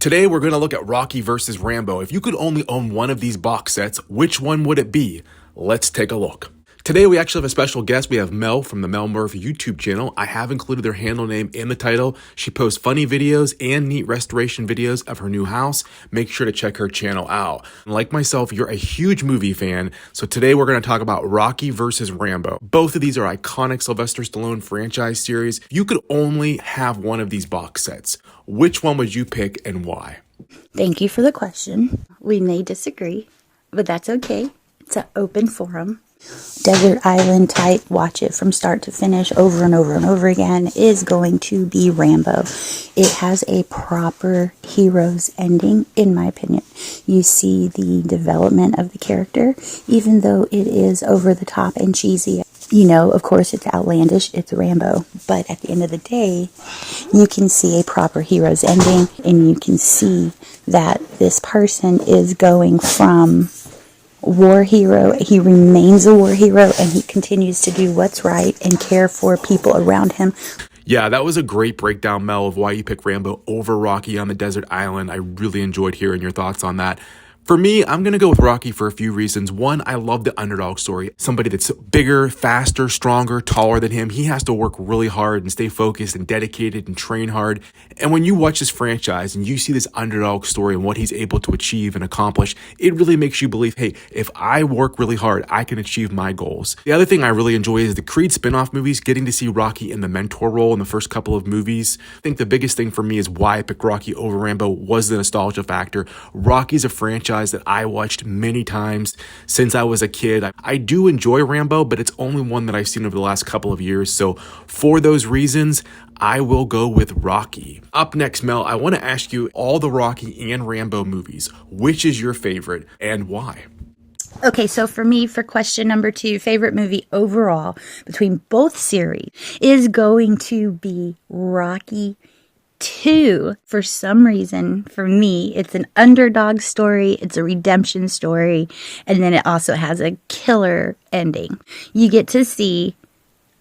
Today, we're going to look at Rocky versus Rambo. If you could only own one of these box sets, which one would it be? Let's take a look. Today, we actually have a special guest. We have Mel from the Mel Murphy YouTube channel. I have included their handle name in the title. She posts funny videos and neat restoration videos of her new house. Make sure to check her channel out. Like myself, you're a huge movie fan, so today we're going to talk about Rocky versus Rambo. Both of these are iconic Sylvester Stallone franchise series. If you could only have one of these box sets, which one would you pick and why? Thank you for the question. We may disagree, but that's okay. It's an open forum. Desert Island type, watch it from start to finish over and over and over again, is going to be Rambo. It has a proper hero's ending, in my opinion. You see the development of the character, even though it is over the top and cheesy. You know, of course, it's outlandish, it's Rambo, but at the end of the day, you can see a proper hero's ending, and you can see that this person is going from war hero, he remains a war hero, and he continues to do what's right and care for people around him. Yeah, that was a great breakdown, Mel, of why you pick Rambo over Rocky on the desert island. I really enjoyed hearing your thoughts on that. For me, I'm going to go with Rocky for a few reasons. One, I love the underdog story. Somebody that's bigger, faster, stronger, taller than him. He has to work really hard and stay focused and dedicated and train hard. And when you watch this franchise and you see this underdog story and what he's able to achieve and accomplish, it really makes you believe, hey, if I work really hard, I can achieve my goals. The other thing I really enjoy is the Creed spin-off movies, getting to see Rocky in the mentor role in the first couple of movies. I think the biggest thing for me is why I picked Rocky over Rambo was the nostalgia factor. Rocky's a franchise that I watched many times since I was a kid. I do enjoy Rambo, but it's only one that I've seen over the last couple of years. So for those reasons, I will go with Rocky. Up next, Mel, I want to ask you all the Rocky and Rambo movies. Which is your favorite and why? Okay, so for me, for question number 2, favorite movie overall between both series is going to be Rocky 2. For some reason, for me, it's an underdog story, it's a redemption story, and then it also has a killer ending. You get to see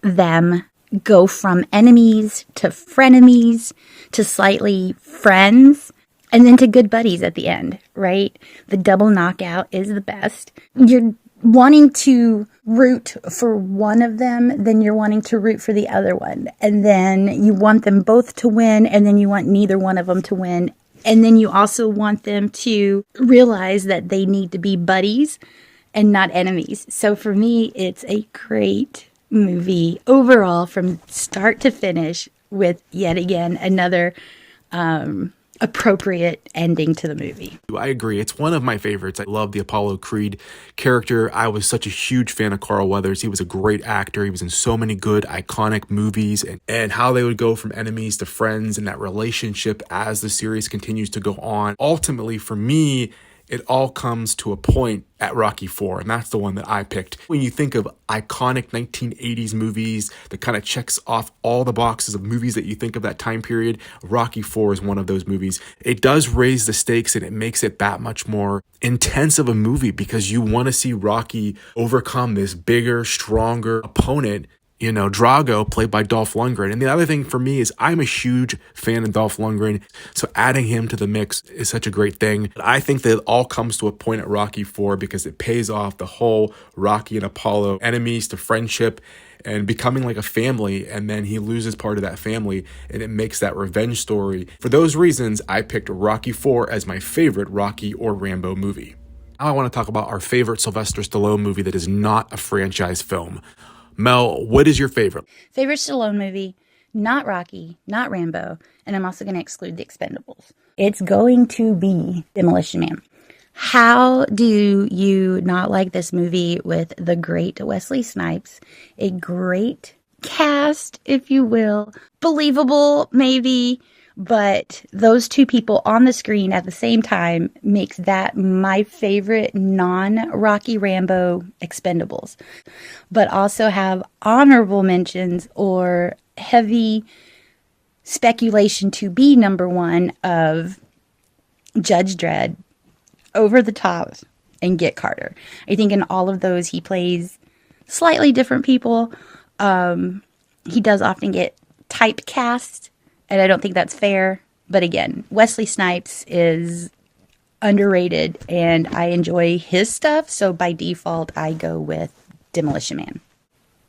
them go from enemies to frenemies to slightly friends, and then to good buddies at the end, right? The double knockout is the best. You're wanting to root for one of them, then you're wanting to root for the other one. And then you want them both to win, and then you want neither one of them to win. And then you also want them to realize that they need to be buddies and not enemies. So for me, it's a great movie overall from start to finish, with yet again another appropriate ending to the movie. I agree. It's one of my favorites. I love the Apollo Creed character. I was such a huge fan of Carl Weathers. He was a great actor. He was in so many good, iconic movies, and how they would go from enemies to friends and that relationship as the series continues to go on. Ultimately, for me, it all comes to a point at Rocky 4, and that's the one that I picked. When you think of iconic 1980s movies that kind of checks off all the boxes of movies that you think of that time period, Rocky 4 is one of those movies. It does raise the stakes, and it makes it that much more intense of a movie because you want to see Rocky overcome this bigger, stronger opponent. You know, Drago, played by Dolph Lundgren. And the other thing for me is I'm a huge fan of Dolph Lundgren, so adding him to the mix is such a great thing. I think that it all comes to a point at Rocky 4 because it pays off the whole Rocky and Apollo enemies to friendship and becoming like a family, and then he loses part of that family, and it makes that revenge story. For those reasons, I picked Rocky 4 as my favorite Rocky or Rambo movie. Now I want to talk about our favorite Sylvester Stallone movie that is not a franchise film. Mel, what is your favorite? Favorite Stallone movie, not Rocky, not Rambo, and I'm also going to exclude The Expendables. It's going to be Demolition Man. How do you not like this movie with the great Wesley Snipes? A great cast, if you will. Believable, maybe. But those two people on the screen at the same time makes that my favorite non-Rocky Rambo Expendables. But also have honorable mentions or heavy speculation to be number 1 of Judge Dredd, Over the Top, and Get Carter. I think in all of those he plays slightly different people. He does often get typecast, and I don't think that's fair But again, Wesley Snipes is underrated and I enjoy his stuff. So by default, I go with Demolition Man.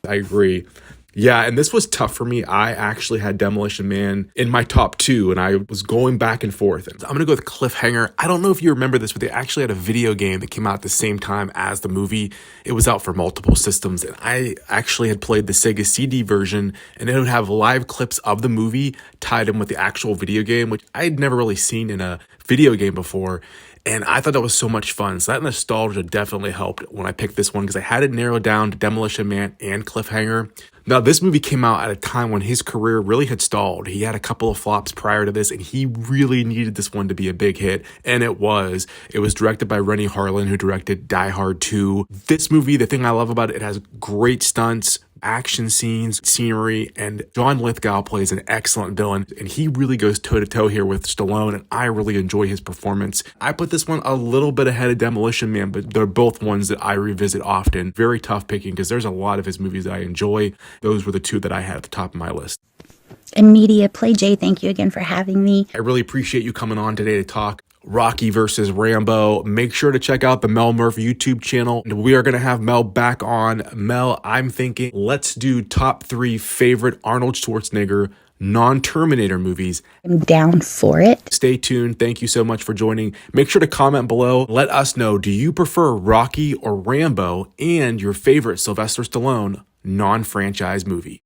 I agree. Yeah, and this was tough for me. I actually had Demolition Man in my top 2, and I was going back and forth. I'm going to go with Cliffhanger. I don't know if you remember this, but they actually had a video game that came out at the same time as the movie. It was out for multiple systems, and I actually had played the Sega CD version, and it would have live clips of the movie tied in with the actual video game, which I had never really seen in a video game before. And I thought that was so much fun. So that nostalgia definitely helped when I picked this one because I had it narrowed down to Demolition Man and Cliffhanger. Now, this movie came out at a time when his career really had stalled. He had a couple of flops prior to this, and he really needed this one to be a big hit, and it was. It was directed by Rennie Harlin, who directed Die Hard 2. This movie, the thing I love about it, it has great stunts, action scenes, scenery, and John Lithgow plays an excellent villain, and he really goes toe-to-toe here with Stallone, and I really enjoy his performance. I put this one a little bit ahead of Demolition Man, but they're both ones that I revisit often. Very tough picking because there's a lot of his movies that I enjoy. Those were the 2 that I had at the top of my list. And Media Play Jay, thank you again for having me. I really appreciate you coming on today to talk Rocky versus Rambo. Make sure to check out the Mel Murphy YouTube channel. We are going to have Mel back on. Mel, I'm thinking let's do top 3 favorite Arnold Schwarzenegger non-Terminator movies. I'm down for it. Stay tuned. Thank you so much for joining. Make sure to comment below. Let us know, do you prefer Rocky or Rambo, and your favorite Sylvester Stallone non-franchise movie?